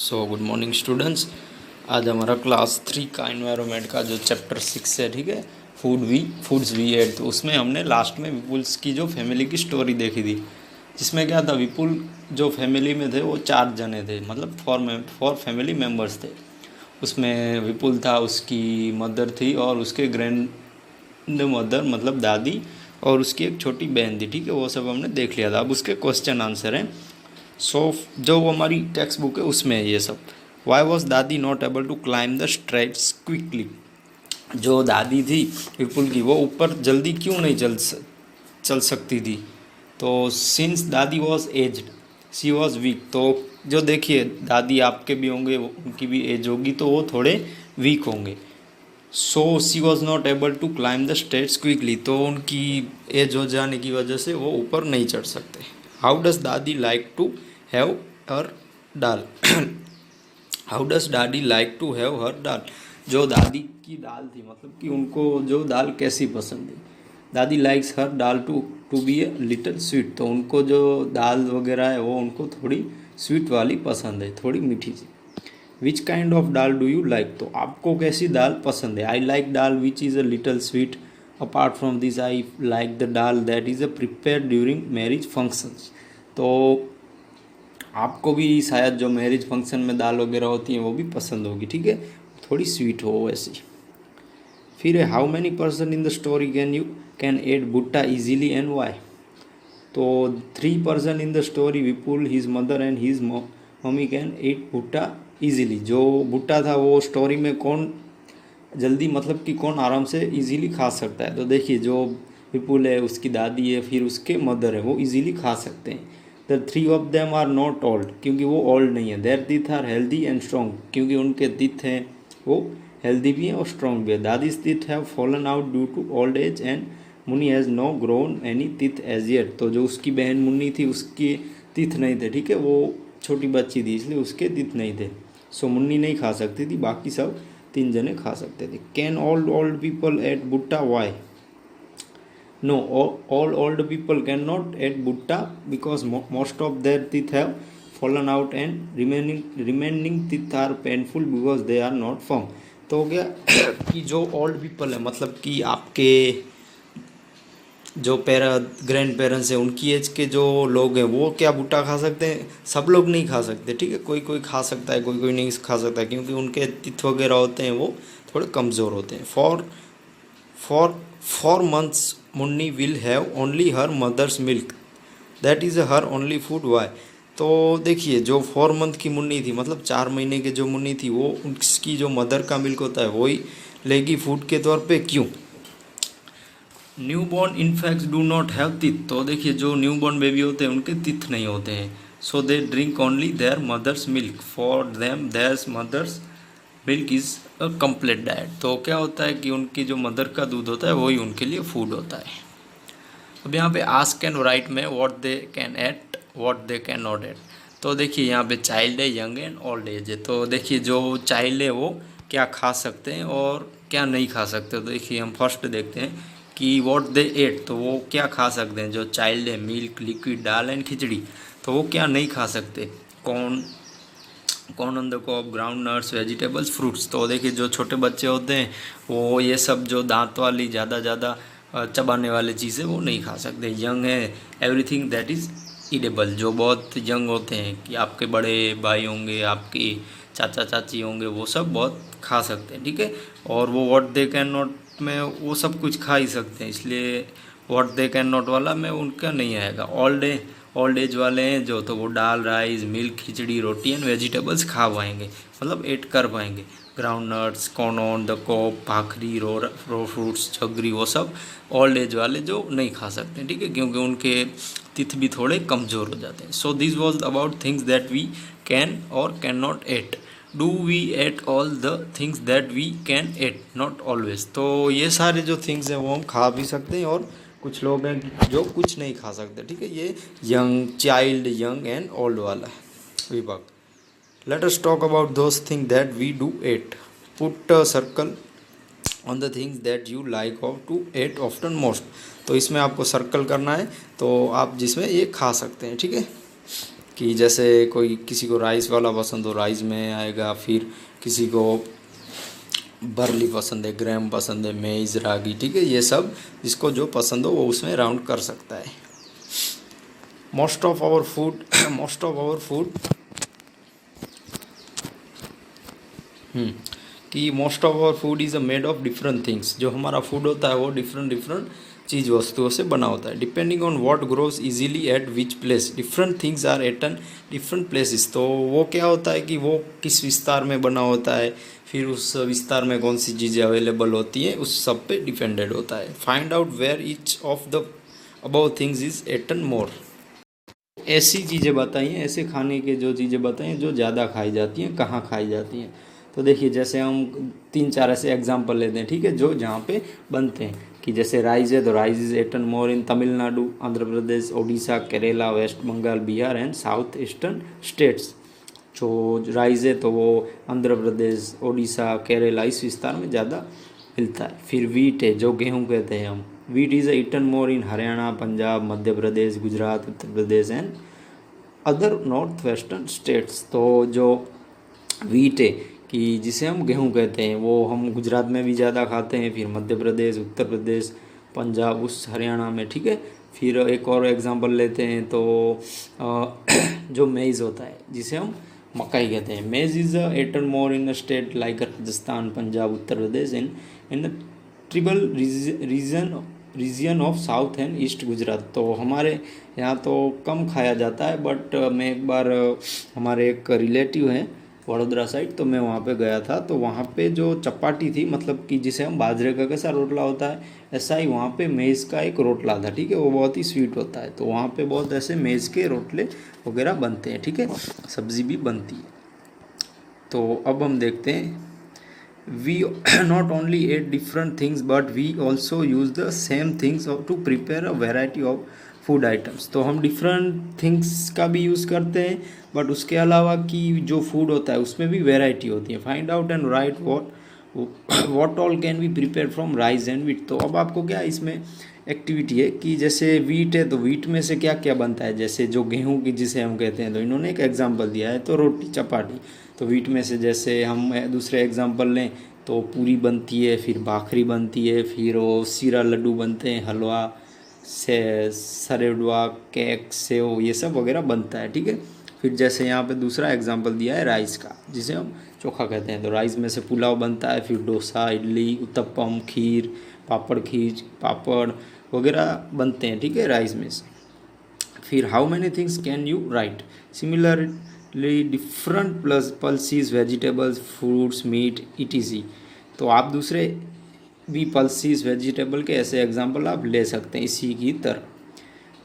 So good morning students. आज हमारा class 3 का एनवायरनमेंट का जो चैप्टर 6 है, ठीक है, फूड्स वी एट, तो उसमें हमने लास्ट में विपुल्स की जो फैमिली की स्टोरी देखी थी, जिसमें क्या था, विपुल जो फैमिली में थे वो 4 जने थे, मतलब फोर फैमिली मेम्बर्स थे। उसमें विपुल था, उसकी मदर थी और उसके ग्रैंड मदर मतलब दादी, और उसकी एक छोटी बहन थी, ठीक है। वो सब हमने देख लिया था। अब उसके क्वेश्चन आंसर हैं। जो वो हमारी टेक्स्ट बुक है उसमें है ये सब। Why was Dadi not able to climb the stairs quickly. जो दादी थी विपुल की, वो ऊपर जल्दी क्यों नहीं चल सकती थी। तो since Dadi was aged she was weak, तो जो देखिए दादी आपके भी होंगे, उनकी भी एज होगी, तो वो थोड़े वीक होंगे। So she was not able to climb the stairs quickly, तो उनकी एज हो जाने की वजह से वो ऊपर नहीं चढ़ सकते। How does Dadi like to have her dal. How does Dadi like to have her dal. जो दादी की दाल थी, मतलब कि उनको जो दाल कैसी पसंद थी। Dadi likes her dal to be a little sweet, तो उनको जो दाल वगैरह है वो उनको थोड़ी स्वीट वाली पसंद है, थोड़ी मीठी सी। Which kind of dal do you like, तो आपको कैसी दाल पसंद है। I like dal which is a little sweet. Apart from this I like the dal that is a prepare during marriage functions. तो आपको भी शायद जो मैरिज फंक्शन में दाल वगैरह होती हैं वो भी पसंद होगी, ठीक है, थोड़ी स्वीट हो वैसी। फिर है how many person in the story can add bhutta easily and why. तो 3 person in the story, Vipul, his mother and his mummy, can eat bhutta easily. जो भुट्टा था वो स्टोरी में कौन जल्दी, मतलब कि कौन आराम से इजीली खा सकता है। तो देखिए जो विपुल है, उसकी दादी है, फिर उसके मदर है, वो इजीली खा सकते हैं। The 3 of them are not old, क्योंकि वो ओल्ड नहीं है। Their teeth are healthy and strong, क्योंकि उनके टीथ हैं वो हेल्दी भी हैं और स्ट्रॉन्ग भी है। Dadi's teeth have fallen out due to old age and Munni has no grown any teeth as yet. तो जो उसकी बहन मुन्नी थी, उसके टीथ नहीं थे, ठीक है, वो छोटी बच्ची थी इसलिए उसके टीथ नहीं थे। सो मुन्नी नहीं खा सकती थी, बाकी सब 3 जने खा सकते थे। Can all old people eat bhutta, why. No, all old people cannot eat bhutta because most of their teeth have fallen out and remaining teeth are painful because they are not firm। तो हो गया कि जो old people है, मतलब कि आपके जो ग्रैंड पेरेंट्स हैं, उनकी एज के जो लोग हैं वो क्या भुट्टा खा सकते हैं। सब लोग नहीं खा सकते, ठीक है, कोई कोई खा सकता है, कोई कोई नहीं खा सकता, क्योंकि उनके टीथ वगैरह होते हैं वो थोड़े कमज़ोर होते हैं। For months Munni will have only her mother's milk, that is her only food, why. तो देखिए जो 4 मंथ की मुन्नी थी, मतलब 4 महीने की जो मुन्नी थी, वो उसकी जो मदर का मिल्क होता है वही लेगी फूड के तौर पे, क्यों। New born infants do not have teeth, तो देखिए जो न्यू बॉर्न बेबी होते हैं उनके टीथ नहीं होते हैं। So they drink only their mother's milk, for them their mother's milk is a complete diet. तो क्या होता है कि उनकी जो मदर का दूध होता है वही उनके लिए फूड होता है। अब यहाँ पे आस्क एंड राइट में what they can at, what they can not eat. तो देखिए यहाँ पे चाइल्ड है, यंग एंड ओल्ड एज है। तो देखिए जो चाइल्ड है वो क्या खा सकते हैं और क्या नहीं खा सकते। तो देखिए हम फर्स्ट देखते हैं कि व्हाट दे एट, तो वो क्या खा सकते हैं। जो चाइल्ड है, milk, liquid, dal and khichdi, तो वो क्या नहीं खा सकते। Corn on the cob, ground nuts, vegetables, fruits. तो देखिए जो छोटे बच्चे होते हैं वो ये सब जो दांत वाली ज़्यादा चबाने वाले चीज़ें वो नहीं खा सकते। यंग है, एवरीथिंग दैट इज़ ईडेबल। जो बहुत यंग होते हैं कि आपके बड़े भाई होंगे, आपके चाचा चाची होंगे, वो सब बहुत खा सकते हैं, ठीक है। और वो व्हाट दे कैन नॉट में वो सब कुछ खा ही सकते हैं, इसलिए व्हाट दे कैन नॉट वाला में उनका नहीं आएगा। ओल्ड एज वाले हैं जो, तो वो dal, rice, milk, khichdi, roti and vegetables खा पाएंगे, मतलब एट कर पाएंगे। Ground nuts, corn on the cob, bhakri, raw fruits, चगरी, वो सब ओल्ड एज वाले जो नहीं खा सकते, ठीक है, क्योंकि उनके तिथ भी थोड़े कमज़ोर हो जाते हैं। So this was about things that we can और can not eat. Do we eat all the things that we can eat, not always. तो ये सारे जो थिंग्स हैं वो हम खा भी सकते हैं, और कुछ लोग हैं जो कुछ नहीं खा सकते, ठीक है। ये चाइल्ड, यंग एंड ओल्ड वाला है विभाग। Let us talk about those thing that we do eat. Put a circle on the things that you like of to eat often most. तो इसमें आपको सर्कल करना है, तो आप जिसमें ये खा सकते हैं, ठीक है। कि जैसे कोई किसी को राइस वाला पसंद हो राइस में आएगा, फिर किसी को बर्ली पसंद है, ग्राम पसंद है, मेज़, रागी, ठीक है, ये सब जिसको जो पसंद हो वो उसमें राउंड कर सकता है। Most of our food most of our food कि most of our food is a made of different things. जो हमारा फूड होता है वो डिफरेंट डिफरेंट चीज़ वस्तुओं से बना होता है। Depending on what grows easily at which place different things are eaten different places. तो वो क्या होता है कि वो किस विस्तार में बना होता है, फिर उस विस्तार में कौन सी चीज़ें अवेलेबल होती हैं, उस सब पे डिपेंडेड होता है। Find out where each of the above things is eaten more. ऐसी चीज़ें बताई हैं, ऐसे खाने के जो चीज़ें बताई हैं जो ज़्यादा खाई जाती हैं, कहाँ खाई जाती हैं। तो देखिए जैसे हम 3-4 ऐसे एग्जांपल लेते हैं, ठीक है, जो जहाँ पे बनते हैं। कि जैसे राइस है तो rice is eaten more in Tamil Nadu, Andhra Pradesh, Odisha, Kerala, West Bengal, Bihar and south eastern states. जो राइस है तो वो आंध्र प्रदेश, ओडिशा, केरला इस विस्तार में ज़्यादा मिलता है। फिर वीट है जो गेहूँ कहते हैं हम, wheat is eaten more in Haryana, Punjab, Madhya Pradesh, Gujarat, Uttar Pradesh and other north western states. तो जो वीट है कि जिसे हम गेहूँ कहते हैं वो हम गुजरात में भी ज़्यादा खाते हैं, फिर मध्य प्रदेश, उत्तर प्रदेश, पंजाब, उस हरियाणा में, ठीक है। फिर एक और एग्जांपल लेते हैं तो जो मेज़ होता है जिसे हम मकई कहते हैं, maize is eaten more in the state like Rajasthan, Punjab, Uttar Pradesh in the tribal region of south and east Gujarat. तो हमारे यहाँ तो कम खाया जाता है, बट मैं एक बार हमारे एक रिलेटिव हैं वडोदरा साइड, तो मैं वहाँ पे गया था। तो वहाँ पे जो चपाटी थी, मतलब कि जिसे हम बाजरे का कैसा रोटला होता है ऐसा ही वहाँ पे मेज़ का एक रोटला था, ठीक है, वो बहुत ही स्वीट होता है। तो वहाँ पे बहुत ऐसे मेज़ के रोटले वगैरह बनते हैं, ठीक है, सब्ज़ी भी बनती है। तो अब हम देखते हैं, we not only eat different things but we also use the same things to prepare a variety of food items. तो हम डिफरेंट थिंग्स का भी यूज़ करते हैं, बट उसके अलावा कि जो फूड होता है उसमें भी वेराइटी होती है। Find out and right what all can be prepare from rice and wheat. तो अब आपको क्या इसमें एक्टिविटी है कि जैसे वीट है तो वीट में से क्या क्या बनता है, जैसे जो गेहूं की जिसे हम कहते हैं, तो इन्होंने एक एग्जांपल दिया है तो रोटी चपाटी। तो वीट में से जैसे हम दूसरे एग्जांपल लें तो पूरी बनती है, फिर भाखरी बनती है, फिर वो सीरा लड्डू बनते हैं, हलवा से सरेडवा, केक, सेव, ये सब वगैरह बनता है, ठीक है। फिर जैसे यहाँ पे दूसरा एग्जांपल दिया है राइस का जिसे हम चोखा कहते हैं, तो राइस में से पुलाव बनता है, फिर डोसा, इडली, उत्तपम, खीर, पापड़, खीर, पापड़ वगैरह बनते हैं, ठीक है, राइस में से। फिर how many things can you write, similarly different plus pulses, vegetables, fruits, meat, ETC. तो आप दूसरे भी पल्सीज, वेजिटेबल के ऐसे एग्जाम्पल आप ले सकते हैं इसी की तरह।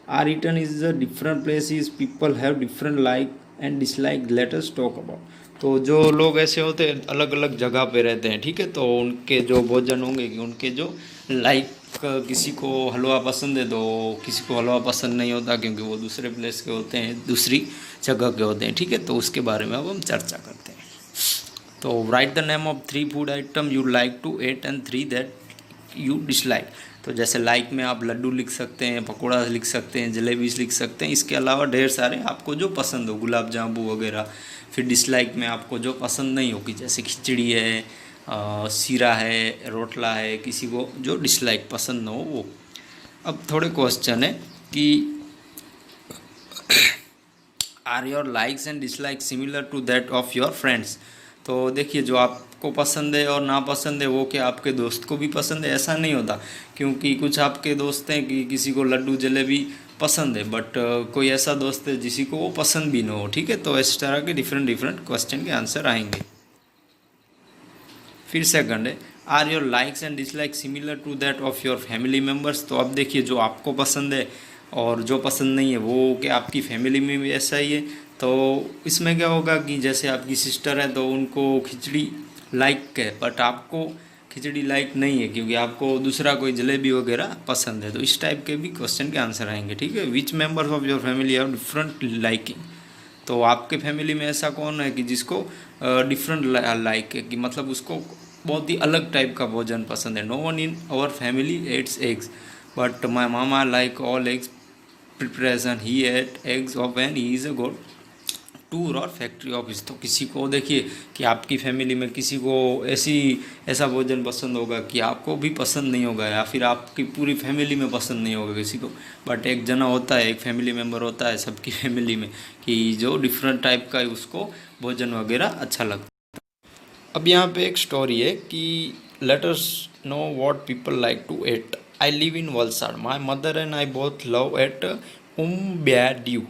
Are return is the different places, people have different like and dislike, let us talk about. तो जो लोग ऐसे होते हैं अलग अलग जगह पे रहते हैं, ठीक है, तो उनके जो भोजन होंगे कि उनके जो लाइक, किसी को हलवा पसंद है तो किसी को हलवा पसंद नहीं होता क्योंकि वो दूसरे प्लेस के होते हैं, दूसरी जगह के होते हैं, ठीक है। तो उसके बारे में अब हम चर्चा करते हैं। तो write the name of 3 food item you like to eat and 3 that you dislike. तो जैसे लाइक में आप लड्डू लिख सकते हैं, पकौड़ा लिख सकते हैं, जलेबी लिख सकते हैं, इसके अलावा ढेर सारे आपको जो पसंद हो, गुलाब जामुन वगैरह। फिर डिसलाइक में आपको जो पसंद नहीं होगी, जैसे खिचड़ी है, सीरा है, रोटला है, किसी को जो डिसलाइक पसंद ना हो वो। अब थोड़े क्वेश्चन है कि are your likes and dislike similar to that of your friends. तो देखिए जो आपको पसंद है और नापसंद है वो क्या आपके दोस्त को भी पसंद है, ऐसा नहीं होता, क्योंकि कुछ आपके दोस्त हैं कि किसी को लड्डू जलेबी पसंद है, बट कोई ऐसा दोस्त है जिसी को वो पसंद भी ना हो, ठीक है। तो इस तरह के डिफरेंट डिफरेंट क्वेश्चन के आंसर आएंगे। फिर सेकंड है, are your likes and dislike similar to that of your family members. तो अब देखिए जो आपको पसंद है और जो पसंद नहीं है वो क्या आपकी फैमिली में भी ऐसा ही है। तो इसमें क्या होगा कि जैसे आपकी सिस्टर है तो उनको खिचड़ी लाइक है, बट आपको खिचड़ी लाइक नहीं है क्योंकि आपको दूसरा कोई जलेबी वगैरह पसंद है। तो इस टाइप के भी क्वेश्चन के आंसर आएंगे, ठीक है। विच members of your family have different liking. तो आपके फैमिली में ऐसा कौन है कि जिसको डिफरेंट लाइक है, कि मतलब उसको बहुत ही अलग टाइप का भोजन पसंद है। No one in our family eats eggs but my mama like all eggs preparation, he eat eggs of an he is a good tour और फैक्ट्री ऑफिस। तो किसी को देखिए कि आपकी फैमिली में किसी को ऐसा भोजन पसंद होगा कि आपको भी पसंद नहीं होगा, या फिर आपकी पूरी फैमिली में पसंद नहीं होगा किसी को, बट एक जना होता है, एक फैमिली मेम्बर होता है सबकी फैमिली में कि जो डिफरेंट टाइप का उसको भोजन वगैरह अच्छा लगता है। अब यहाँ पे एक स्टोरी है कि let us know what people like to eat. I live in Valsad, my mother and I both love eat umbadiyu.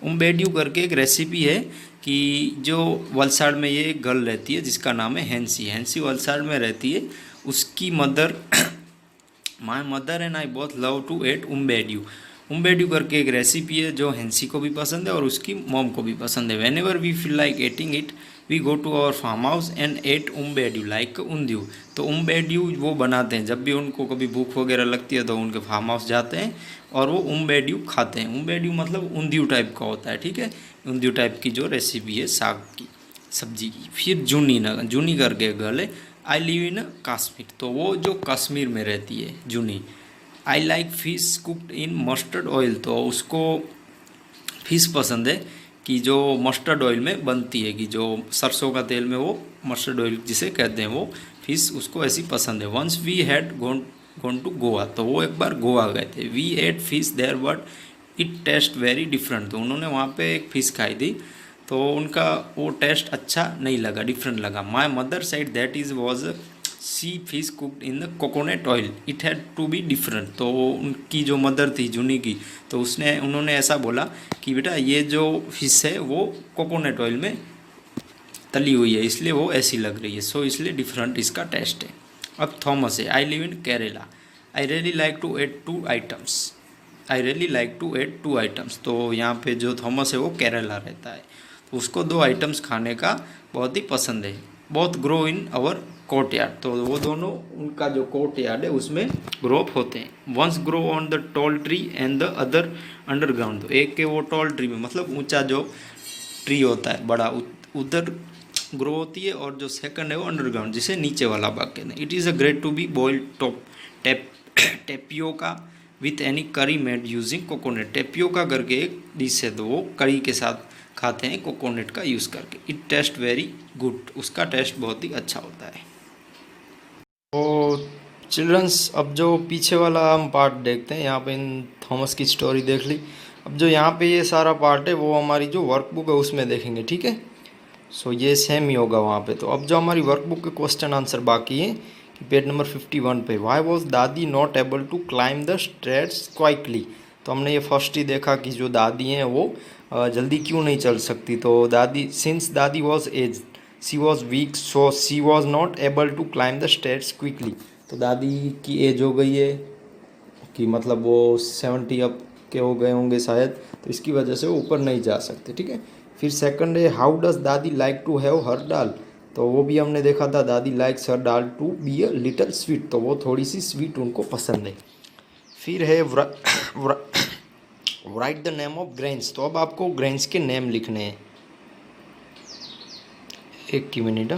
उम्बैड्यू करके एक रेसिपी है कि जो वलसाड में ये गर्ल रहती है जिसका नाम है हैंसी वलसाड में रहती है। उसकी mother my mother and I both love to eat umbadiyu करके एक रेसिपी है जो हैंसी को भी पसंद है और उसकी मॉम को भी पसंद है। Whenever we feel like eating it we go to our farm house and eat umbadiyu like undhiyu. तो उम्बैड्यू वो बनाते हैं, जब भी उनको कभी भूख वगैरह लगती है तो उनके फार्म हाउस जाते हैं और वो उम्बैड्यू खाते हैं। उम्बैड्यू मतलब ऊंधियू टाइप का होता है, ठीक है, ऊंधियू टाइप की जो रेसिपी है साग की सब्जी की। फिर जूनी करके गर्ल है, आई लिव इन कश्मीर, तो वो जो कश्मीर में रहती है Juni. I like fish cooked in mustard oil, तो उसको फिश पसंद है कि जो मस्टर्ड ऑयल में बनती है, कि जो सरसों का तेल में वो मस्टर्ड ऑयल जिसे कहते हैं वो फिश उसको ऐसी पसंद है। Once we had gone to Goa, तो वो एक बार गोवा गए थे। We ate fish there but it taste very different, तो उन्होंने वहाँ पे एक फ़िश खाई थी तो उनका वो टेस्ट अच्छा नहीं लगा, डिफरेंट लगा। My mother side that is was sea fish cooked in the coconut oil, it had to be different. तो उनकी जो मदर थी जूनी की, तो उन्होंने ऐसा बोला कि बेटा ये जो फिश है वो कोकोनट ऑयल में तली हुई है इसलिए वो ऐसी लग रही है, सो इसलिए डिफरेंट इसका टेस्ट है। अब थॉमस है, I live in Kerala, I really like to eat two items. तो यहाँ पे जो थॉमस है वो केरला रहता है, तो उसको 2 आइटम्स खाने का बहुत ही पसंद है। बहुत grow in our court yard वो दोनों उनका जो कोर्ट यार्ड है उसमें ग्रो अप होते हैं। Once grow on the tall tree and the other underground, तो एक के वो टॉल ट्री में मतलब ऊंचा जो ट्री होता है बड़ा उधर ग्रो होती है, और जो सेकंड है वो अंडरग्राउंड जिसे नीचे वाला भाग कहते हैं। It is a great to be boiled tapioca with any curry made using coconut. Tapioca करके एक डिश है, तो वो करी के साथ खाते हैं कोकोनट का यूज़ करके। इट टेस्ट वेरी गुड, उसका टेस्ट बहुत ही अच्छा होता है। तो चिल्ड्रंस, अब जो पीछे वाला हम पार्ट देखते हैं, यहाँ पे इन थॉमस की स्टोरी देख ली। अब जो यहाँ पे ये सारा पार्ट है वो हमारी जो वर्कबुक है उसमें देखेंगे, ठीक है। सो ये सेम ही होगा वहाँ पे। तो अब जो हमारी वर्कबुक के क्वेश्चन आंसर बाकी हैं कि पेज नंबर 51 पे, why was Dadi not able to climb the stairs quickly. तो हमने ये फर्स्ट ही देखा कि जो दादी हैं वो जल्दी क्यों नहीं चल सकती। तो दादी, since Dadi was age she was weak so she was not able to climb the stairs quickly. तो दादी की एज हो गई है कि मतलब वो 70 अप के हो गए होंगे शायद, तो इसकी वजह से वो ऊपर नहीं जा सकते, ठीक है। फिर सेकंड है, how does Dadi like to have her dal. तो वो भी हमने देखा था, Dadi likes her dal to be a little sweet, तो वो थोड़ी सी स्वीट उनको पसंद है। फिर है right the name of grains. तो अब आपको ग्रेन्स के नेम लिखने हैं। एक की मिनट।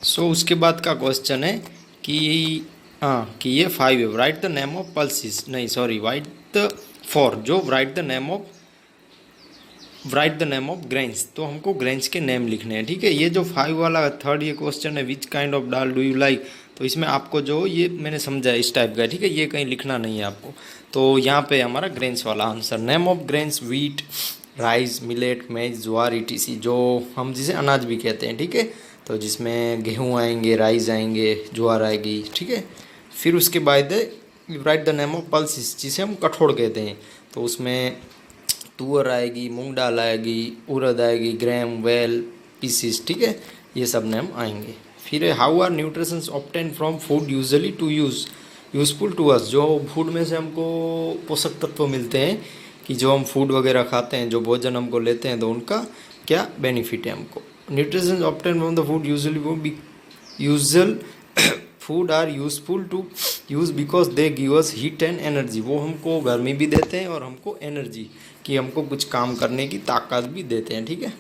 सो उसके बाद का क्वेश्चन है कि कि ये 5 है, right the name of pulses, नहीं सॉरी, राइट द 4 जो right the name of grains. तो हमको ग्रेन्स के नेम लिखने हैं, ठीक है। ये जो 5 वाला थर्ड ये क्वेश्चन है, विच kind of dal do you like, तो इसमें आपको जो ये मैंने समझा है इस टाइप का, ठीक है, ये कहीं लिखना नहीं है आपको। तो यहाँ पे हमारा ग्रेन्स वाला answer, name of grains wheat rice millet मेज ज्वार ईटीसी, जो हम जिसे अनाज भी कहते हैं, ठीक है। तो जिसमें गेहूँ आएंगे, राइस आएंगे, ज्वार आएगी, ठीक है। फिर उसके बाद right the name of pulses जिसे हम कठोर कहते हैं, तो उसमें तुअर आएगी, मूंग दाल आएगी, उड़द आएगी, ग्राम वेल पीसीस, ठीक है, ये सब नेम आएंगे। फिर how are nutritions obtain from food usually to useful to us, जो फूड में से हमको पोषक तत्व मिलते हैं कि जो हम फूड वगैरह खाते हैं, जो भोजन हमको लेते हैं, तो उनका क्या बेनिफिट है हमको। Nutritions obtain from the food usually वो be usual food are useful to use because they give us heat and energy, वो हमको गर्मी भी देते हैं और हमको एनर्जी कि हमको कुछ काम करने की ताकत भी देते हैं, ठीक है।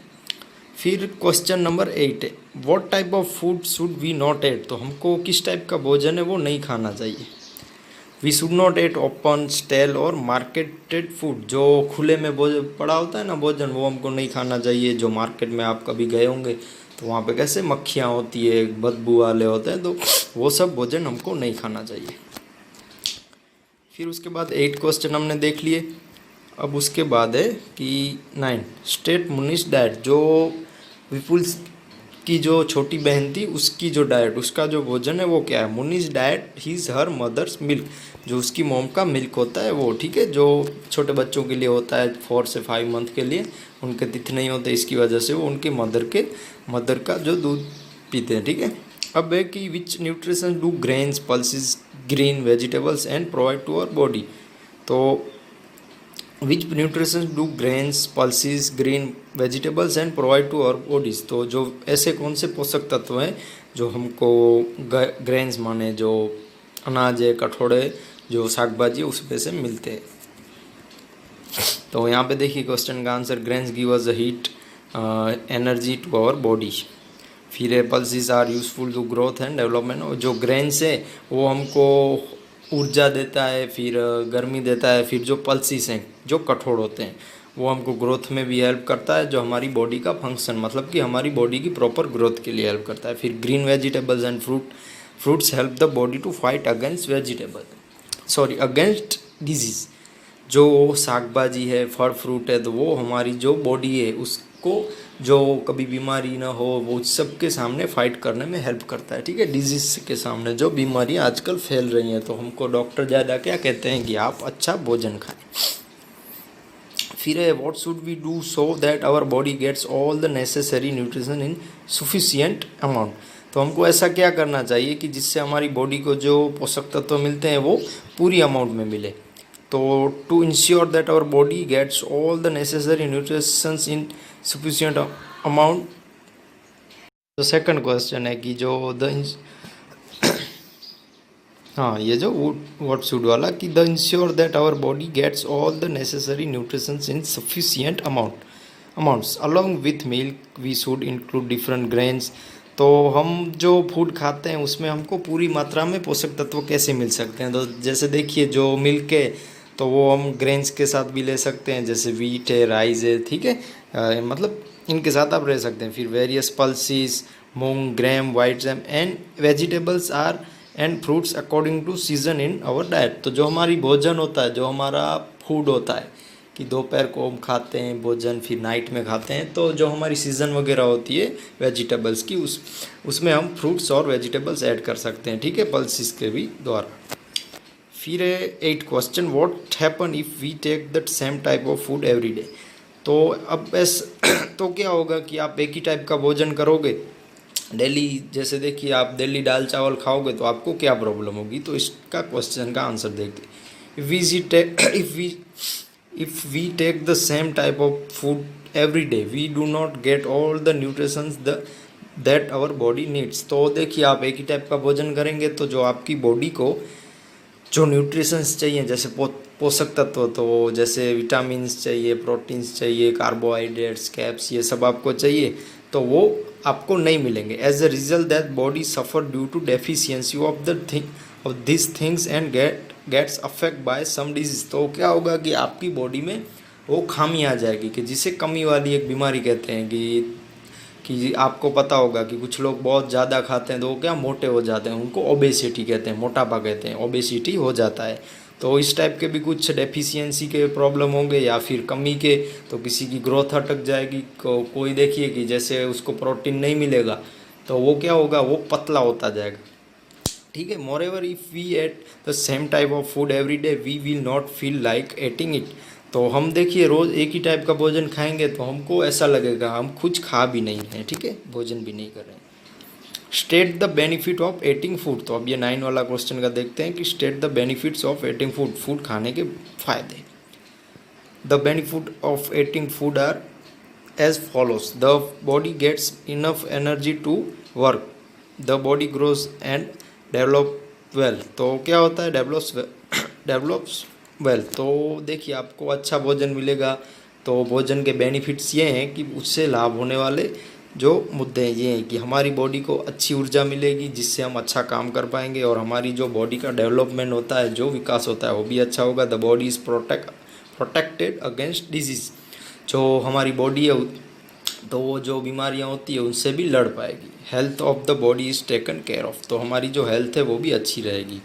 फिर क्वेश्चन नंबर 8 है, what type of food should we not eat, तो हमको किस टाइप का भोजन है वो नहीं खाना चाहिए। We should not eat open stale or marketed food. जो खुले में भोजन पड़ा होता है ना भोजन, वो हमको नहीं खाना चाहिए। जो मार्केट में आप कभी गए होंगे तो वहाँ पे कैसे मक्खियाँ होती है, बदबू वाले होते हैं, तो वो सब भोजन हमको नहीं खाना चाहिए। फिर उसके बाद 8 क्वेश्चन हमने देख लिए। अब उसके बाद है कि 9 स्टेट मुनिस डाइट। जो विपुल की जो छोटी बहन थी उसकी जो डाइट, उसका जो भोजन है वो क्या है। Munni's diet his her mother's milk. जो उसकी मोम का मिल्क होता है वो, ठीक है, जो छोटे बच्चों के लिए होता है 4 से 5 मंथ के लिए, उनके तिथ नहीं होते, इसकी वजह से वो उनके मदर का जो दूध पीते हैं, ठीक है। अब है कि which nutrition do grains pulses green vegetables and provide to our body. तो which nutrition do grains pulses green vegetables and provide to our bodies. तो जो ऐसे कौन से पोषक तत्व हैं जो हमको ग्रेन्स माने जो अनाज है, कठोरे, जो साग भाजी है उसमें से मिलते हैं। तो यहाँ पे देखिए क्वेश्चन का answer, grains give us a heat energy to our body. फिर है pulses are useful to growth and development. जो ग्रेन्स है वो हमको ऊर्जा देता है, फिर गर्मी देता है। फिर जो पल्सिस हैं जो कठोर होते हैं वो हमको ग्रोथ में भी हेल्प करता है, जो हमारी बॉडी का फंक्शन, मतलब कि हमारी बॉडी की प्रॉपर ग्रोथ के लिए हेल्प करता है। फिर green vegetables and fruits help the body to fight against disease. जो साग भाजी है, फल फ्रूट है, तो वो हमारी जो बॉडी है उसको जो कभी बीमारी ना हो वो सब के सामने फाइट करने में हेल्प करता है, ठीक है। डिजीज़ के सामने जो बीमारियां आजकल फैल रही हैं, तो हमको डॉक्टर ज़्यादा क्या कहते हैं कि आप अच्छा भोजन खाएं। फिर है what should we do so that our body gets all the necessary nutrition in sufficient amount. तो हमको ऐसा क्या करना चाहिए कि जिससे हमारी बॉडी को जो पोषक तत्व मिलते हैं वो पूरी अमाउंट में मिले। तो to ensure that our body gets all the necessary nutritions in sufficient amount. तो सेकंड क्वेश्चन है कि जो हाँ ये जो व्हाट शुड वाला कि the ensure that our body gets all the necessary nutritions in sufficient amounts along with milk we should include different grains. तो हम जो फूड खाते हैं उसमें हमको पूरी मात्रा में पोषक तत्व कैसे मिल सकते हैं। तो जैसे देखिए जो मिल्क है तो वो हम ग्रेन्स के साथ भी ले सकते हैं, जैसे वीट है, राइस है, ठीक है, मतलब इनके साथ आप रह सकते हैं। फिर various pulses, moong, gram, white jam and vegetables are and fruits according to season in our diet. तो जो हमारी भोजन होता है, जो हमारा फूड होता है कि दोपहर को हम खाते हैं भोजन, फिर नाइट में खाते हैं, तो जो हमारी सीज़न वगैरह होती है वेजिटेबल्स की उसमें हम फ्रूट्स और वेजिटेबल्स ऐड कर सकते हैं, ठीक है, पल्सिस के भी द्वारा। फिर 8 question what happen if we take that same type of food every day. तो अब तो क्या होगा कि आप एक ही टाइप का भोजन करोगे डेली, जैसे देखिए आप डेली दाल चावल खाओगे तो आपको क्या प्रॉब्लम होगी। तो इसका क्वेश्चन का आंसर देखिए, if we take the same type of food every day we do not get all the nutritions that our body needs. तो देखिए आप एक ही टाइप का भोजन करेंगे तो जो आपकी बॉडी को जो न्यूट्रिशंस चाहिए, जैसे पोषक तत्व, तो जैसे विटामिन्स चाहिए, प्रोटीन्स चाहिए, कार्बोहाइड्रेट्स, कैप्स, ये सब आपको चाहिए, तो वो आपको नहीं मिलेंगे। As a result that body suffer due to deficiency of this things and gets affect by some disease. तो क्या होगा कि आपकी बॉडी में वो खामी आ जाएगी, कि जिसे कमी वाली एक बीमारी कहते हैं। कि आपको पता होगा कि कुछ लोग बहुत ज़्यादा खाते हैं तो वो क्या मोटे हो जाते हैं, उनको ओबेसिटी कहते हैं, मोटापा कहते हैं, ओबेसिटी हो जाता है। तो इस टाइप के भी कुछ डेफिशिएंसी के प्रॉब्लम होंगे या फिर कमी के, तो किसी की ग्रोथ अटक जाएगी। कोई देखिए कि जैसे उसको प्रोटीन नहीं मिलेगा तो वो क्या होगा, वो पतला होता जाएगा, ठीक है। Moreover if we eat the same type of food every day we will not feel like eating it. तो हम देखिए रोज़ एक ही टाइप का भोजन खाएंगे तो हमको ऐसा लगेगा हम कुछ खा भी नहीं रहे हैं, ठीक है, भोजन भी नहीं कर रहे हैं। State the benefit of eating food. तो अब ये 9 वाला क्वेश्चन का देखते हैं कि state the benefits of eating food, food खाने के फायदे। The benefit of eating food are as follows, the body gets enough energy to work, the body grows and develop well. तो क्या होता है, डेवलप्स वेल। तो देखिए आपको अच्छा भोजन मिलेगा, तो भोजन के बेनिफिट्स ये हैं कि उससे लाभ होने वाले जो मुद्दे ये हैं कि हमारी बॉडी को अच्छी ऊर्जा मिलेगी जिससे हम अच्छा काम कर पाएंगे, और हमारी जो बॉडी का डेवलपमेंट होता है, जो विकास होता है वो भी अच्छा होगा। The body is protected against disease. जो हमारी बॉडी है तो वो जो बीमारियां होती है उनसे भी लड़ पाएगी। Health of the body is taken care of, तो हमारी जो हेल्थ है वो भी अच्छी रहेगी।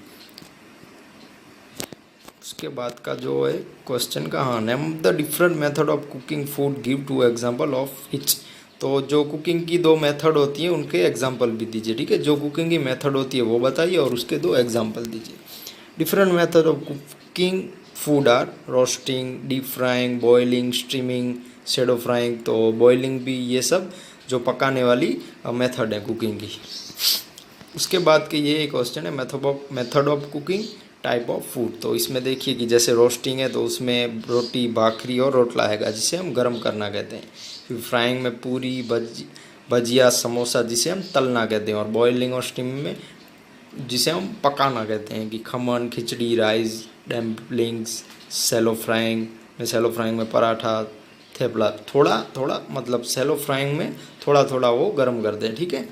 उसके बाद का जो है क्वेश्चन का, हाँ, name the different method of cooking food, give two example of each. तो जो कुकिंग की दो मेथड होती है उनके एग्जांपल भी दीजिए, ठीक है। जो कुकिंग की मेथड होती है वो बताइए और उसके दो एग्जांपल दीजिए। Different method of cooking food are roasting, deep frying, boiling, steaming, shadow frying. तो बॉइलिंग भी, ये सब जो पकाने वाली मेथड है कुकिंग की। उसके बाद के ये क्वेश्चन है method of cooking type of food. तो इसमें देखिए कि जैसे रोस्टिंग है तो उसमें रोटी, भाखरी और रोटला आएगा जिसे हम गर्म करना कहते हैं। फिर फ्राइंग में पूरी, भजिया, समोसा जिसे हम तलना कहते हैं। और बॉइलिंग और स्टीमिंग में जिसे हम पकाना कहते हैं कि खमन, खिचड़ी, राइस, डम्पलिंग्स। सेलो फ्राइंग में पराठा, थेपला, थोड़ा थोड़ा, मतलब सेलो फ्राइंग में थोड़ा थोड़ा वो गर्म करते हैं, ठीक है।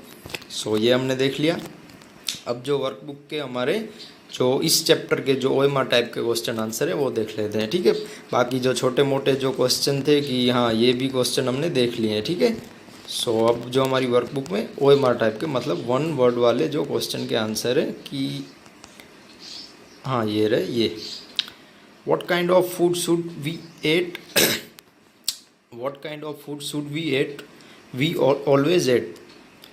सो ये हमने देख लिया। अब जो वर्कबुक के हमारे जो इस चैप्टर के जो ओएमआर टाइप के क्वेश्चन आंसर है वो देख लेते हैं, ठीक है। बाकी जो छोटे मोटे जो क्वेश्चन थे कि हाँ ये भी क्वेश्चन हमने देख लिए हैं, ठीक है। सो अब जो हमारी वर्कबुक में ओएमआर टाइप के, मतलब वन वर्ड वाले जो क्वेश्चन के आंसर है कि हाँ ये रहे ये। What kind of food should we eat what kind of food should we eat we always eat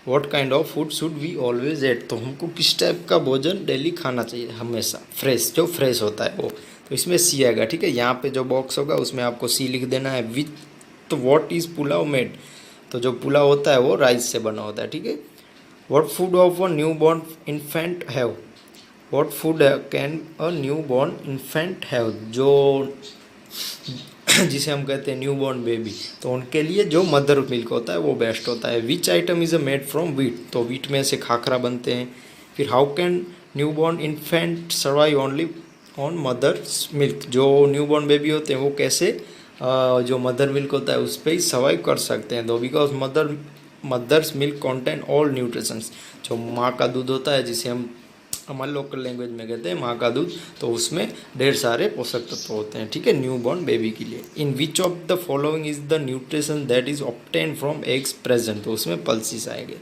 what kind of food should we always eat. तो हमको किस टाइप का भोजन डेली खाना चाहिए, हमेशा फ्रेश, जो फ्रेश होता है वो। तो इसमें सी आएगा, ठीक है। यहाँ पे जो बॉक्स होगा उसमें आपको सी लिख देना है। विथ तो व्हाट इज़ पुलाव मेड, तो जो पुलाव होता है वो राइस से बना होता है, ठीक है। What food of a new born infant have, what food can a new born infant have, जो जिसे हम कहते हैं न्यू बॉर्न बेबी, तो उनके लिए जो मदर मिल्क होता है वो बेस्ट होता है। Which item is made from wheat, तो वीट में से खाखरा बनते हैं। फिर how can new born infant survive only on mother's milk, जो न्यू बॉर्न बेबी होते हैं वो कैसे जो मदर मिल्क होता है उस पर ही सर्वाइव कर सकते हैं। तो because mother's milk contain all nutritions, जो माँ का दूध होता है जिसे हम हमारे लोकल लैंग्वेज में कहते हैं माँ का दूध, तो उसमें ढेर सारे पोषक तत्व होते हैं, ठीक है, न्यू बॉर्न बेबी के लिए। In which of the following is the nutrition that is obtain from eggs present, तो उसमें पल्सिस आएंगे।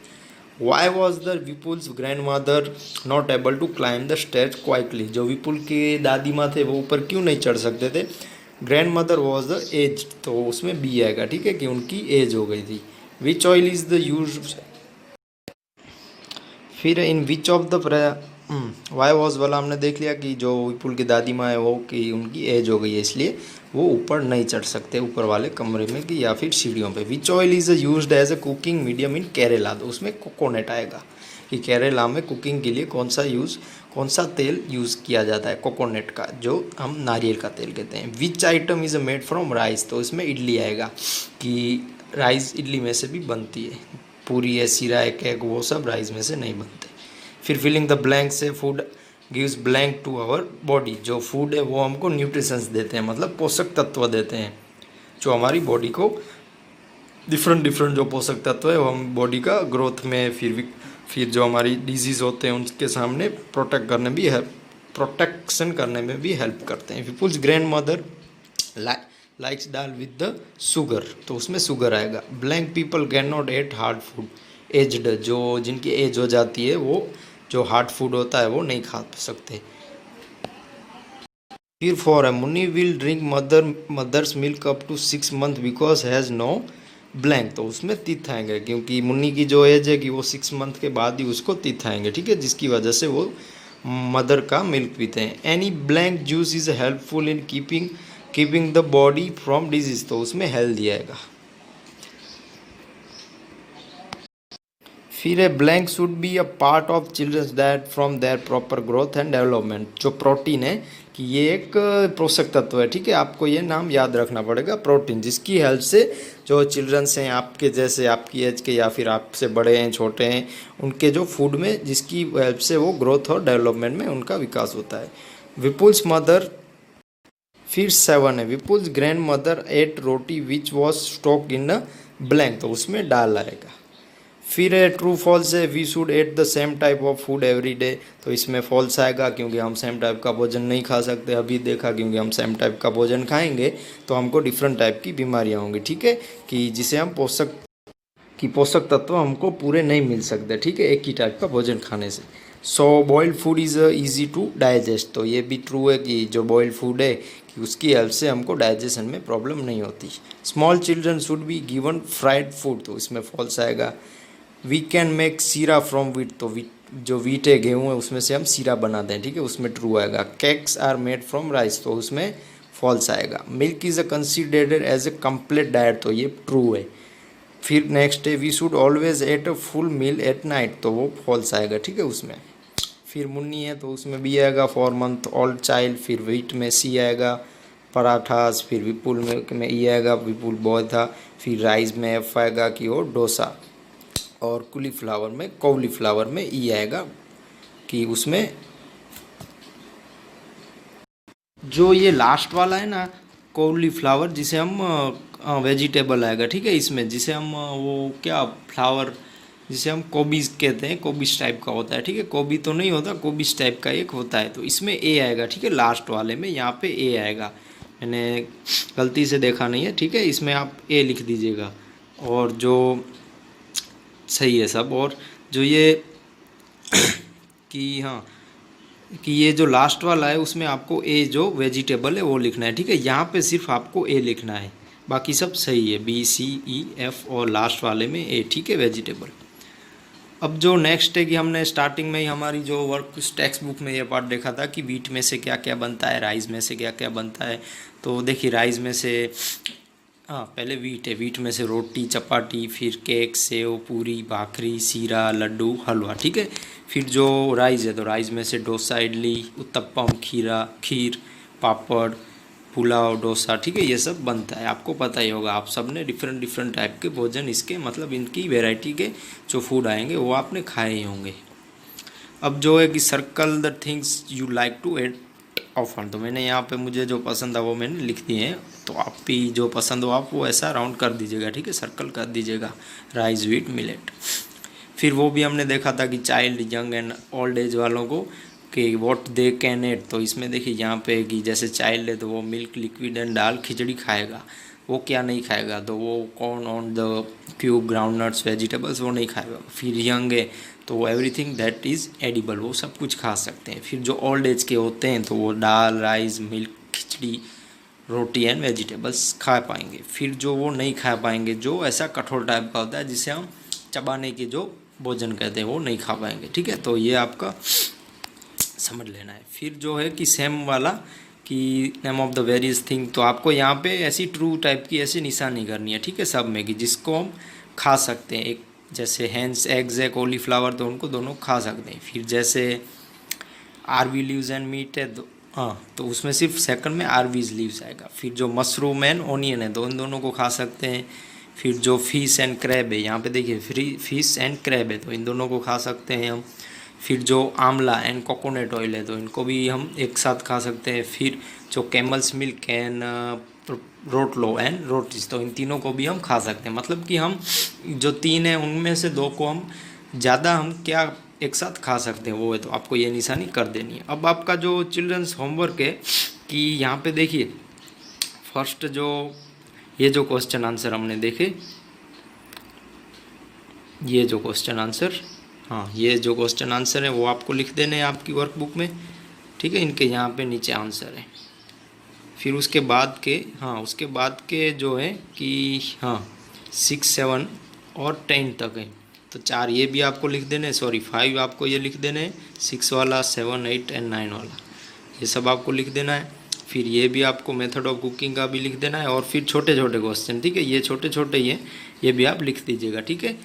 Why was the Vipul's grand mother not able to climb the stage quickly, जो विपुल के दादी माँ थे वो ऊपर क्यों नहीं चढ़ सकते थे। Grand mother was the age, तो उसमें बी आएगा, ठीक है, कि उनकी एज हो गई थी। Which oil is the use, फिर in which of the why was वाला हमने देख लिया कि जो विपुल की दादी माँ है वो कि उनकी एज हो गई है इसलिए वो ऊपर नहीं चढ़ सकते ऊपर वाले कमरे में कि या फिर सीढ़ियों पे। Which oil is used as a cooking medium in Kerala, तो उसमें कोकोनट आएगा कि केरला में कुकिंग के लिए कौन सा तेल यूज़ किया जाता है, कोकोनट का, जो हम नारियल का तेल कहते हैं। विच item is made from rice, तो इसमें इडली आएगा कि राइस इडली में से भी बनती है। पूरी है, सीरा है, केक, वो सब राइस में से नहीं बनते। फिर फिलिंग द ब्लैंक से food gives blank to our body, जो फूड है वो हमको न्यूट्रिशंस देते हैं, मतलब पोषक तत्व देते हैं जो हमारी बॉडी को डिफरेंट जो पोषक तत्व है वो हम बॉडी का ग्रोथ में, फिर जो हमारी डिजीज़ होते हैं उनके सामने प्रोटेक्शन करने में भी हेल्प करते हैं। Vipul's grand mother likes dal with the sugar, तो उसमें शुगर आएगा। Blank people can not eight hard food, aged, जो जिनकी एज हो जाती है वो जो हार्ड फूड होता है वो नहीं खा सकते। फिर for Munni will drink mother's milk up to 6 months because has no blank, तो उसमें तीथ आएंगे क्योंकि मुन्नी की जो एज है कि वो 6 month के बाद ही उसको तीथ आएंगे, ठीक है, जिसकी वजह से वो मदर का मिल्क पीते हैं। Any blank juice is helpful in keeping the body from disease, तो उसमें हेल्दी आएगा। फिर है blank should be a part of children's diet from their proper growth and development, जो प्रोटीन है कि ये एक पोषक तत्व है, ठीक है, आपको ये नाम याद रखना पड़ेगा, प्रोटीन, जिसकी हेल्प से जो चिल्ड्रंस हैं आपके जैसे, आपकी एज के या फिर आपसे बड़े हैं, छोटे हैं, उनके जो फूड में जिसकी हेल्प से वो ग्रोथ और डेवलपमेंट में उनका विकास होता है। विपुल्स मदर, फिर 7 है Vipul's grand mother ate roti which was stock in a blank, तो उसमें डाल आएगा। फिर है ट्रू फॉल्स है, we should eat the same type of food every day. तो इसमें फॉल्स आएगा क्योंकि हम सेम टाइप का भोजन नहीं खा सकते। अभी देखा क्योंकि हम सेम टाइप का भोजन खाएंगे तो हमको डिफरेंट टाइप की बीमारियां होंगी, ठीक है, कि जिसे हम पोषक तत्व हमको पूरे नहीं मिल सकते, ठीक है, एक ही टाइप का भोजन खाने से। So boiled food is easy to digest. तो ये भी ट्रू है कि जो बॉइल्ड फूड है कि उसकी हेल्प से हमको डाइजेशन में प्रॉब्लम नहीं होती। Small children should be given fried food. तो इसमें फॉल्स आएगा। We can make Sira from wheat. तो वीट जो वीट है, गेहूँ है, उसमें से हम सीरा बनाते हैं, ठीक है, उसमें ट्रू आएगा। Cakes are made from rice. तो उसमें फॉल्स आएगा। Milk is a considered as a complete diet. तो ये ट्रू है। फिर नेक्स्ट है we should always eat a full meal at night. तो वो फॉल्स आएगा, ठीक है, उसमें। फिर मुन्नी है तो उसमें बी आएगा। 4 month ओल्ड चाइल्ड। फिर वीट में सी आएगा। पराठास। फिर विपुल में ई आएगा, विपुल बॉय था। फिर राइस में एफ आएगा कि वो डोसा। और कॉलीफ्लावर में ई आएगा कि उसमें जो ये लास्ट वाला है ना, कॉलीफ्लावर, जिसे हम वेजिटेबल आएगा, ठीक है, इसमें जिसे हम वो क्या फ्लावर, जिसे हम कोबीज कहते हैं, कोबीज टाइप का होता है, ठीक है, कोबी तो नहीं होता, कोबीज टाइप का एक होता है। तो इसमें ए आएगा, ठीक है, लास्ट वाले में यहाँ पे ए आएगा। मैंने गलती से देखा नहीं है, ठीक है, इसमें आप ए लिख दीजिएगा। और जो सही है सब। और जो ये कि हाँ, कि ये जो लास्ट वाला है उसमें आपको ए जो वेजिटेबल है वो लिखना है, ठीक है, यहाँ पे सिर्फ आपको ए लिखना है, बाकी सब सही है, बी सी ई एफ और लास्ट वाले में ए, ठीक है, वेजिटेबल। अब जो नेक्स्ट है कि हमने स्टार्टिंग में ही हमारी जो वर्क टेक्स्ट बुक में ये पार्ट देखा था कि वीट में से क्या क्या बनता है, राइस में से क्या क्या बनता है। तो देखिए राइस में से हाँ, पहले वीट है, वीट में से रोटी, चपाती, फिर केक, सेव, पूरी, भाखरी, सीरा, लड्डू, हलवा, ठीक है। फिर जो राइस है तो राइस में से डोसा, इडली, उत्तपम, खीर, पापड़, पुलाव, डोसा, ठीक है, ये सब बनता है। आपको पता ही होगा, आप सब ने डिफरेंट डिफरेंट टाइप के भोजन, इसके मतलब इनकी वेराइटी के जो फूड आएंगे वो आपने खाए ही होंगे। अब जो है कि circle the things you like to eat often. तो मैंने यहाँ पे मुझे जो पसंद है वो मैंने लिख दिए हैं। तो आप भी जो पसंद हो आप वो ऐसा राउंड कर दीजिएगा, ठीक है, सर्कल कर दीजिएगा, राइस, व्हीट, मिलेट। फिर वो भी हमने देखा था कि child, young and old age वालों को कि व्हाट दे कैन एट। तो इसमें देखिए यहाँ पे कि जैसे चाइल्ड है तो वो मिल्क, लिक्विड एंड दाल, खिचड़ी खाएगा। वो क्या नहीं खाएगा, तो वो corn on the cube, ground nuts, vegetables, वो नहीं खाएगा। फिर यंग है तो वो एवरीथिंग दैट इज़ एडिबल, वो सब कुछ खा सकते हैं। फिर जो ओल्ड एज के होते हैं तो वो dal, rice, milk, khichdi, roti and vegetables खा पाएंगे। फिर जो वो नहीं खा पाएंगे, जो ऐसा कठोर टाइप का होता है जिसे हम चबाने के जो भोजन कहते हैं, वो नहीं खा पाएंगे, ठीक है। तो ये आपका समझ लेना है। फिर जो है कि सेम वाला कि name of the various thing. तो आपको यहाँ पे ऐसी ट्रू टाइप की ऐसी निशानी करनी है, ठीक है, सब में कि जिसको हम खा सकते हैं। एक जैसे हैंस, एग्स है, कॉलीफ्लावर, तो उनको दोनों खा सकते हैं। फिर जैसे आरवी लीव्स एंड मीट है तो हाँ, तो उसमें सिर्फ सेकंड में आरवीज लीव्स आएगा। फिर जो मशरूम एंड ओनियन है तो उन दोनों को खा सकते हैं। फिर जो फिश एंड क्रैब है, यहाँ पे देखिए फिश एंड क्रैब है तो इन दोनों को खा सकते हैं हम। फिर जो आंवला एंड कोकोनट ऑयल है तो इनको भी हम एक साथ खा सकते हैं। फिर जो camel's milk and rotlo and rotis, तो इन तीनों को भी हम खा सकते हैं। मतलब कि हम जो तीन हैं उनमें से दो को हम ज़्यादा हम क्या एक साथ खा सकते हैं वो है, तो आपको ये निशानी कर देनी है। अब आपका जो चिल्ड्रंस होमवर्क है कि यहाँ पे देखिए फर्स्ट जो ये जो क्वेश्चन आंसर हमने देखे, ये जो क्वेश्चन आंसर, हाँ, ये जो क्वेश्चन आंसर है वो आपको लिख देने हैं आपकी वर्कबुक में, ठीक है, इनके यहाँ पे नीचे आंसर है। फिर उसके बाद के जो है कि हाँ 6, 7 और 10 तक है, तो 4 ये भी आपको लिख देने, 5 आपको ये लिख देने, 6 वाला, 7, 8 एंड 9 वाला, ये सब आपको लिख देना है। फिर ये भी आपको मेथड ऑफ कुकिंग का भी लिख देना है। और फिर छोटे छोटे क्वेश्चन, ठीक है, ये छोटे छोटे ही हैं, ये भी आप लिख दीजिएगा, ठीक है।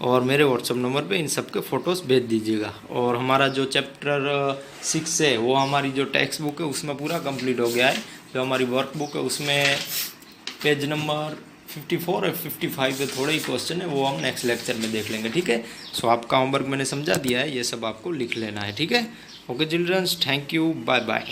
और मेरे व्हाट्सअप नंबर पे इन सब के फ़ोटोज़ भेज दीजिएगा। और हमारा जो चैप्टर 6 है वो हमारी जो टेक्स्ट बुक है उसमें पूरा कंप्लीट हो गया है। जो हमारी वर्क बुक है उसमें पेज नंबर 54 और 55 पे थोड़े ही क्वेश्चन है, वो हम नेक्स्ट लेक्चर में देख लेंगे, ठीक है। सो आपका होमवर्क मैंने समझा दिया है, ये सब आपको लिख लेना है, ठीक है। Okay childrens, thank you, bye bye.